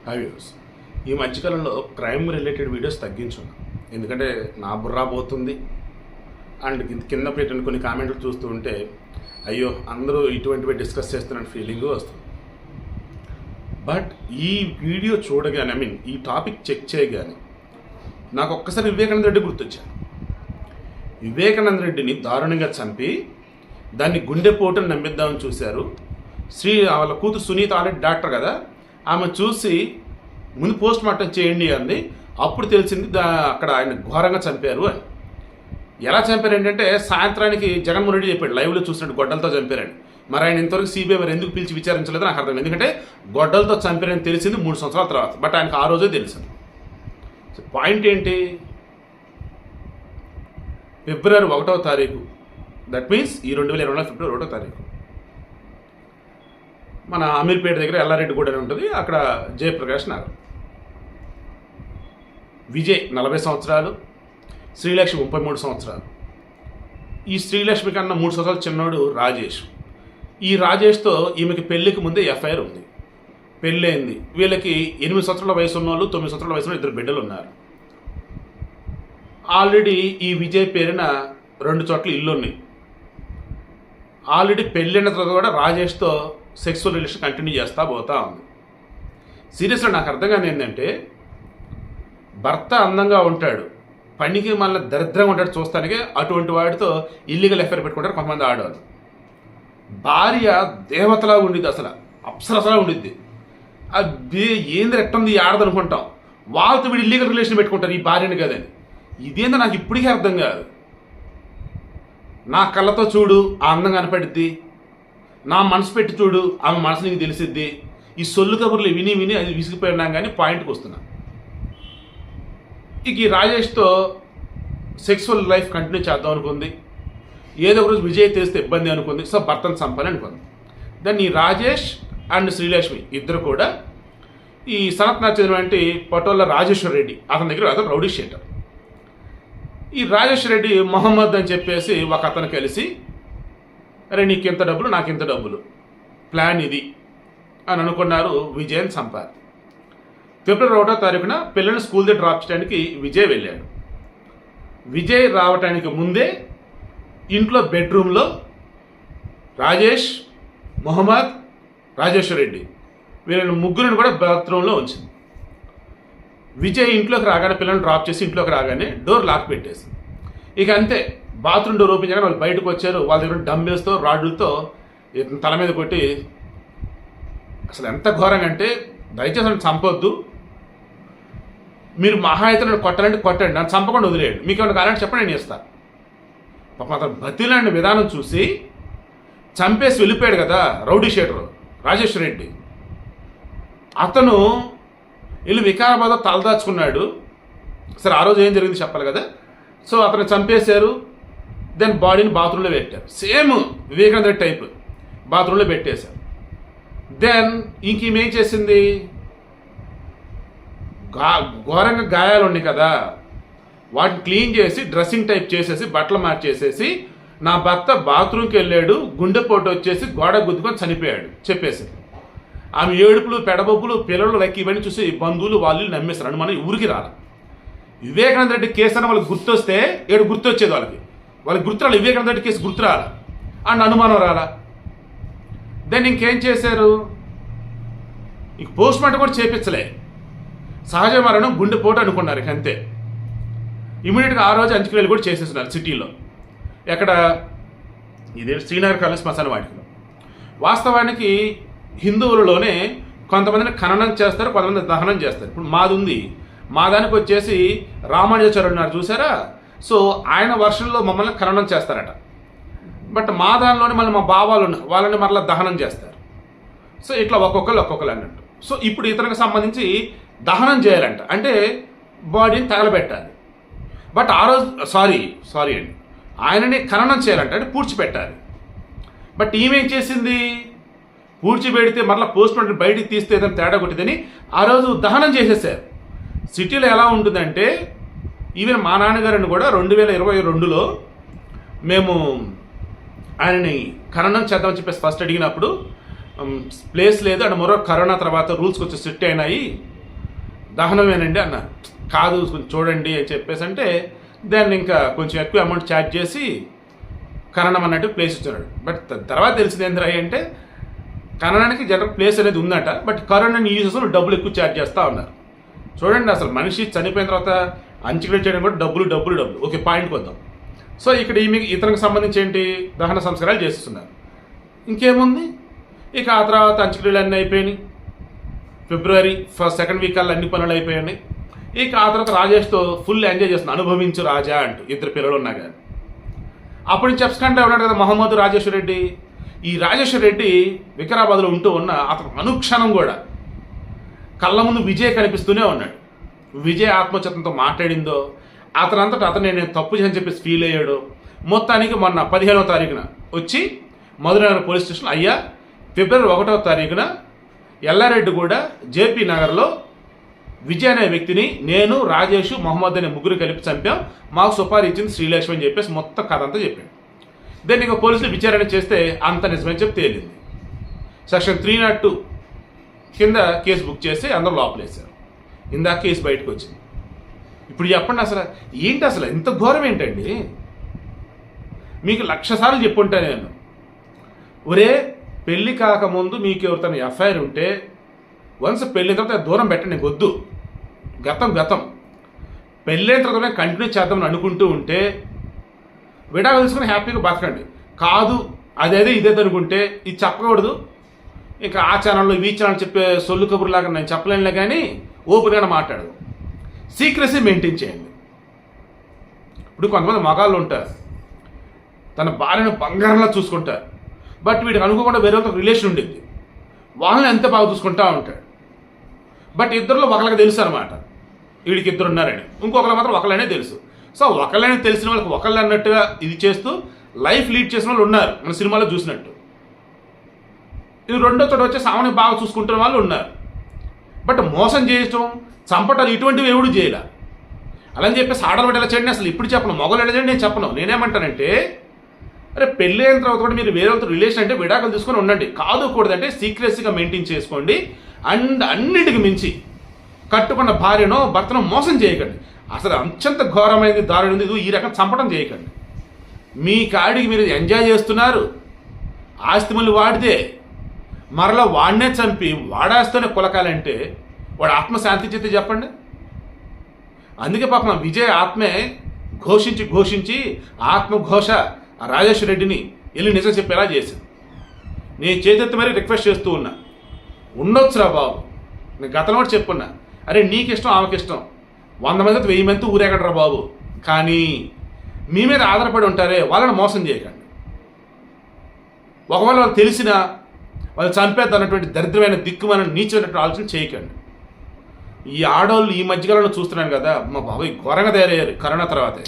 Views ఈ మధ్యకాలంలో crime related videos తగ్గించున్నా, ఎందుకంటే నా బుర్రా పోతుంది. అండ్ కింద పెట్టిన కొన్ని కామెంట్లు చూస్తూ ఉంటే అయ్యో అందరూ ఇటువంటివి డిస్కస్ చేస్తున్న ఫీలింగ్ వస్తుంది. బట్ ఈ వీడియో చూడగానే ఈ టాపిక్ చెక్ చేయగానే నాకు ఒక్కసారి వివేకానంద రెడ్డి గుర్తొచ్చాను. వివేకానంద రెడ్డిని దారుణంగా చంపి దాన్ని గుండెపోటును నమ్మిద్దామని చూశారు. వాళ్ళ కూతురు సునీత ఆల్రెడీ డాక్టర్ కదా, ఆమె చూసి ముందు పోస్ట్ మార్టం చేయండి అంది. అప్పుడు తెలిసింది అక్కడ ఆయన ఘోరంగా చంపారు అని. ఎలా చంపారు ఏంటంటే సాయంత్రానికి జగన్మోహన్ రెడ్డి చెప్పాడు లైవ్లో చూసినట్టు గొడ్డలతో చంపారని. మరి ఆయన ఇంతవరకు సిబిఐ మరి ఎందుకు పిలిచి విచారించలేదో నాకు అర్థం. ఎందుకంటే గొడ్డలతో చంపారని తెలిసింది 3 సంవత్సరాల తర్వాత, బట్ ఆయనకు ఆ రోజే తెలిసింది. పాయింట్ ఏంటి, ఫిబ్రవరి 1వ తారీఖు, దట్ మీన్స్ ఈ 2024 ఫిబ్రవరి 1వ తారీఖు మన అమీర్పేట దగ్గర ఎల్లారెడ్డి గూడ ఉంటుంది, అక్కడ జయప్రకాష్ నగర్. విజయ్ 40 సంవత్సరాలు, శ్రీలక్ష్మి 33 సంవత్సరాలు. ఈ శ్రీలక్ష్మి కన్నా 3 సంవత్సరాలు చిన్నోడు రాజేష్. ఈ రాజేష్తో ఈమెకి పెళ్ళికి ముందే ఎఫ్ఐఆర్ ఉంది, పెళ్ళైంది. వీళ్ళకి 8 సంవత్సరాల వయసు ఉన్న వాళ్ళు, 9 సంవత్సరాల వయసు ఉన్న 2 బిడ్డలు ఉన్నారు. ఆల్రెడీ ఈ విజయ్ పేరున 2 చోట్ల ఇల్లు ఉన్నాయి. ఆల్రెడీ పెళ్ళైన తర్వాత కూడా రాజేష్తో సెక్సువల్ రిలేషన్ కంటిన్యూ చేస్తూ పోతా ఉంది. సీరియస్గా నాకు అర్థం కాని ఏంటంటే, భర్త అందంగా ఉంటాడు, పనికి మళ్ళీ దరిద్రంగా ఉంటాడు చూస్తానికి, అటువంటి వాడితో ఇల్లీగల్ ఎఫ్ఐఆర్ పెట్టుకుంటారు కొంతమంది ఆడవాళ్ళు. భార్య దేవతలా ఉండిద్ది, అసలు అప్సరసలా ఉండిద్ది. అది ఏంది రెక్టుంది ఆడదనుకుంటాం, వాళ్ళతో వీడు ఇల్లీగల్ రిలేషన్ పెట్టుకుంటారు ఈ భార్యని కదని. ఇదేందో నాకు ఇప్పటికీ అర్థం కాదు. నా కళ్ళతో చూడు ఆ అందం కనపడిద్ది, నా మనసు పెట్టి చూడు ఆమె మనసు నీకు తెలిసిద్ది. ఈ సొల్లు కబుర్లు విని విని అది విసిగిపోయినా కానీ పాయింట్కి వస్తున్నా. ఇక ఈ రాజేష్తో సెక్సువల్ లైఫ్ కంటిన్యూ చేద్దాం అనుకుంది. ఏదో ఒక రోజు విజయ్ తెలిస్తే ఇబ్బంది అనుకుంది, సో భర్తను చంపాలని అనుకుంది. దాన్ని ఈ రాజేష్ అండ్ శ్రీలక్ష్మి ఇద్దరు కూడా ఈ సనత్ నచ్చినటువంటి పటోళ్ళ రాజేశ్వర్ రెడ్డి, అతని దగ్గర అతను రౌడీ షీటర్. ఈ రాజేశ్వర్ రెడ్డి మొహమ్మద్ అని చెప్పేసి ఒక అతను కలిసి, అరే నీకు ఇంత డబ్బులు నాకు ఇంత డబ్బులు, ప్లాన్ ఇది అని అనుకున్నారు. విజయ్ని చంపారు. ఫిబ్రవరి 1వ తారీఖున పిల్లల్ని స్కూల్ దగ్గర డ్రాప్ చేయడానికి విజయ్ వెళ్ళాడు. విజయ్ రావటానికి ముందే ఇంట్లో బెడ్రూమ్లో రాజేష్, మొహమ్మద్, రాజేశ్వర్ రెడ్డి వీళ్ళని ముగ్గురిని కూడా బాత్రూంలో ఉంచింది. విజయ్ ఇంట్లోకి రాగానే, పిల్లల్ని డ్రాప్ చేసి ఇంట్లోకి రాగానే డోర్ లాక్ పెట్టేసి, ఇక అంతే బాత్రూమ్ డోర్ ఓపెన్ చేయగానే వాళ్ళు బయటకు వచ్చారు. వాళ్ళ దగ్గర డంబెల్స్తో రాడ్లతో తల మీద కొట్టి, అసలు ఎంత ఘోరంగా అంటే, దయచేసి నన్ను చంపొద్దు, మీరు మహా అయితే నన్ను కొట్టాలంటే కొట్టండి, నన్ను చంపకుండా వదిలేయండి, మీకు ఏమైనా కావాలంటే చెప్పండి నేను ఇస్తాను. పాపం అతను బతిలాంటి విధానం చూసి చంపేసి వెళ్ళిపోయాడు కదా రౌడీ షీటర్ రాజేశ్వర్ రెడ్డి. అతను వెళ్ళి వికారాబాద్లో తలదాచుకున్నాడు. సరే ఆ రోజు ఏం జరిగింది చెప్పాలి కదా. సో అతను చంపేశారు. దెన్ బాడీని బాత్రూంలో పెట్టారు, సేమ్ వివేకానంద రెడ్డి టైప్ బాత్రూంలో పెట్టేశారు. దెన్ ఇంకేం చేసింది, ఘోరంగా గాయాలు ఉన్నాయి కదా, వాటిని క్లీన్ చేసి డ్రెస్సింగ్ టైప్ చేసేసి బట్టలు మార్చేసేసి, నా భర్త బాత్రూమ్కి వెళ్ళాడు, గుండెపోటు వచ్చేసి గోడ గుద్దుకొని చనిపోయాడు చెప్పేసి. ఆమె ఏడుపులు, పెడబొప్పులు, పిల్లలు లెక్క ఇవన్నీ చూసి బంధువులు వాళ్ళు నమ్మేస్తారు. అని మనం ఊరికి రాలి. వివేకానంద రెడ్డి కేసు అని వాళ్ళకి గుర్తొస్తే గుర్తొచ్చేది వాళ్ళకి గుర్తు రాలి. వివేకానంద రెడ్డి కేసు గుర్తు రాలా అండ్ అనుమానం రాలా. దెన్ ఇంకేం చేశారు, ఇంక పోస్ట్ మార్టం కూడా చేపించలే, సహజ మరణం గుండెపోటు అనుకున్నారు. ఇక అంతే. ఇమీడియట్గా ఆ రోజు అంత్యక్రియలు కూడా చేసేస్తున్నారు సిటీలో. ఎక్కడ, ఇదే శ్రీనగర్ కాలేజ్ శ్మశాన వాటికలో. వాస్తవానికి హిందువులలోనే కొంతమందిని ఖననం చేస్తారు, కొంతమంది దహనం చేస్తారు. ఇప్పుడు మాది ఉంది, మా దానికి వచ్చేసి రామానుజాచార్యులు ఉన్నారు చూసారా, సో ఆయన వర్షంలో మమ్మల్ని ఖననం చేస్తారట. బట్ మా దానిలోనే మళ్ళీ మా బావాలు ఉన్నారు, వాళ్ళని మరలా దహనం చేస్తారు. సో ఇట్లా ఒక్కొక్కరు అన్నట్టు. సో ఇప్పుడు ఇతనికి సంబంధించి దహనం చేయాలంట, అంటే బాడీని తగలబెట్టాలి. బట్ ఆ రోజు సారీ అండి, ఆయనని ఖననం చేయాలంట, అంటే పూడ్చిపెట్టాలి. బట్ ఈమెం చేసింది, పూడ్చిపెడితే మరలా పోస్ట్ మార్టం బయటికి తీస్తే ఏదైనా తేడా కొట్టిందని ఆ రోజు దహనం చేసేసారు. సిటీలో ఎలా ఉంటుందంటే, ఈవెన్ మా నాన్నగారిని కూడా 2022లో మేము ఆయనని ఖననం చేద్దామని చెప్పేసి ఫస్ట్ అడిగినప్పుడు ప్లేస్ లేదు, అండ్ మరో కరోనా తర్వాత రూల్స్ కొంచెం స్ట్రిక్ట్ అయినాయి, దహనమేనండి అన్నారు. కాదు కొంచెం చూడండి అని చెప్పేసి అంటే దాన్ని ఇంకా కొంచెం ఎక్కువ అమౌంట్ ఛార్జ్ చేసి ఖననం అన్నట్టు ప్లేస్ ఇస్తున్నాడు. బట్ తర్వాత తెలిసింది ఏంద్రా అంటే ఖననానికి జనరల్ ప్లేస్ అనేది ఉందట, బట్ కరోనాని యూజెస్ డబ్బులు ఎక్కువ ఛార్జ్ చేస్తూ ఉన్నారు. చూడండి, అసలు మనిషి చనిపోయిన తర్వాత అంత్యక్రియ చేయడం కూడా డబ్బులు. ఓకే, పాయింట్కి వద్దాం. సో ఇక్కడ ఇతనికి సంబంధించి ఏంటి, దహన సంస్కారాలు చేస్తున్నారు. ఇంకేముంది, ఇక ఆ తర్వాత అంత్యక్రియలు అన్నీ అయిపోయినాయి. ఫిబ్రవరి సెకండ్ వీక్ కల్లా అన్ని పనులు అయిపోయాయి. ఇక ఆ తర్వాత రాజేష్తో ఫుల్ ఎంజాయ్ చేస్తున్నాను, అనుభవించు రాజా అంటూ. 2 పిల్లలు ఉన్నా కానీ అప్పుడు నుంచి చెప్స్కంటే ఉన్నాడు కదా మహమ్మద్ రాజేశ్వర రెడ్డి. ఈ రాజేశ్వర రెడ్డి వికారాబాద్లో ఉంటూ ఉన్న అతను అనుక్షణం కూడా కళ్ళ ముందు విజయ్ కనిపిస్తూనే ఉన్నాడు. విజయ్ ఆత్మచత్వంతో మాట్లాడిందో అతనంతటా అతను నేను తప్పు చేయని చెప్పేసి ఫీల్ అయ్యాడు. మొత్తానికి మొన్న 15వ తారీఖున వచ్చి మధురనగర్ పోలీస్ స్టేషన్, అయ్యా ఫిబ్రవరి 1వ తారీఖున ఎల్లారెడ్డి కూడా జేపీ నగర్లో విజయ్ అనే వ్యక్తిని నేను, రాజేష్, మహమ్మద్ అనే ముగ్గురు కలిపి చంపాం, మాకు సుపారీ ఇచ్చింది శ్రీలక్ష్మి అని చెప్పేసి మొత్తం కథ అంతా చెప్పాడు. దాన్ని ఇక పోలీసులు విచారణ చేస్తే అంత నిజమని చెప్పి తేలింది. సెక్షన్ 302 కింద కేసు బుక్ చేసి అందరూ లోపలేశారు. ఇందాక కేసు బయటకు వచ్చింది. ఇప్పుడు చెప్పండి, అసలు ఇంత ఘోరం ఏంటండి? మీకు 1,00,000 సార్లు చెప్పుంటా నేను, ఒరే పెళ్ళి కాకముందు మీకు ఎవరితో ఎఫ్ఐఆర్ ఉంటే వన్స్ పెళ్ళిన తర్వాత దూరం పెట్టండి, వద్దు. గతం పెళ్ళైన తర్వాత కంటిన్యూ చేద్దామని అనుకుంటూ ఉంటే విడాకులు తీసుకుని హ్యాపీగా బతకండి. కాదు అదేదో ఇదేదో అనుకుంటే ఇది చెప్పకూడదు. ఇంకా ఆ ఛానల్లో ఈ ఛానల్ చెప్పే సొల్లు కబుర్లాగా నేను చెప్పలేనులే, కానీ ఓపెన్గా మాట్లాడదు. సీక్రెసీ మెయింటైన్ చేయండి. ఇప్పుడు కొంతమంది మగాళ్ళు ఉంటారు, తన భార్యను బంగారంలా చూసుకుంటారు, బట్ వీడికి అనుకోకుండా వేరే ఒక రిలేషన్ ఉండింది, వాళ్ళని ఎంత బాగా చూసుకుంటా ఉంటాడు. బట్ ఇద్దరిలో ఒకళ్ళకి తెలుసు అనమాట, వీడికి 2 ఉన్నారని. ఇంకొకరు మాత్రం ఒకళ్ళనే తెలుసు. సో ఒకళ్ళనే తెలిసిన వాళ్ళకి ఒకళ్ళు అన్నట్టుగా ఇది చేస్తూ లైఫ్ లీడ్ చేసిన వాళ్ళు ఉన్నారు, మన సినిమాలో చూసినట్టు. ఇది రెండో చోట వచ్చి సామాన్య బాగా చూసుకుంటున్న వాళ్ళు ఉన్నారు. బట్ మోసం చేయటం, చంపటాలు ఇటువంటివి ఎవడు చేయలే. అలా అని చెప్పేసి ఆడలు ఎలా చేయండి అసలు ఇప్పుడు చెప్పను, మొగలు ఎలా చేయండి నేను చెప్పను. నేనేమంటానంటే, అరే పెళ్ళి అయిన తర్వాత కూడా మీరు వేరే వాళ్ళతో రిలేషన్ అంటే విడాకులు తీసుకొని ఉండండి. కాదుకూడదంటే సీక్రెసీగా మెయింటైన్ చేసుకోండి. అండ్ అన్నిటికి మించి కట్టుకున్న భార్యనో భర్తనో మోసం చేయకండి. అసలు అత్యంత ఘోరమైనది, దారుణమైనది ఈ రకం చంపడం చేయకండి. మీ కాడికి మీరు ఎంజాయ్ చేస్తున్నారు, ఆస్తి మళ్ళీ వాడితే మరలా వాడినే చంపి వాడాస్తూనే కులకాలంటే వాడు ఆత్మశాంతి చేస్తే చెప్పండి. అందుకే పాపం విజయ్ ఆత్మే ఘోషించి ఆత్మఘోష రాజేశ్వర రెడ్డిని వెళ్ళి నిజం చెప్పేలా చేసింది. నేను చేతెత్తి మరీ రిక్వెస్ట్ చేస్తూ ఉన్నా, ఉండొచ్చురా బాబు. నేను గతంలో కూడా చెప్పున్నా, అరే నీకు ఇష్టం ఆమెకి ఇష్టం, 100 మంది 1000 మంది ఊరేగడరా బాబు, కానీ మీ మీద ఆధారపడి ఉంటారే వాళ్ళని మోసం చేయకండి. ఒకవేళ వాళ్ళు తెలిసినా వాళ్ళు చంపేద్దాం అన్నటువంటి దరిద్రమైన దిక్కుమైన నీచమైనటువంటి ఆలోచన చేయకండి. ఈ ఆడవాళ్ళు ఈ మధ్యకాలంలో చూస్తున్నాను కదా, మా బాబాయ్ ఘోరంగా తయారయ్యారు కరోనా తర్వాతే.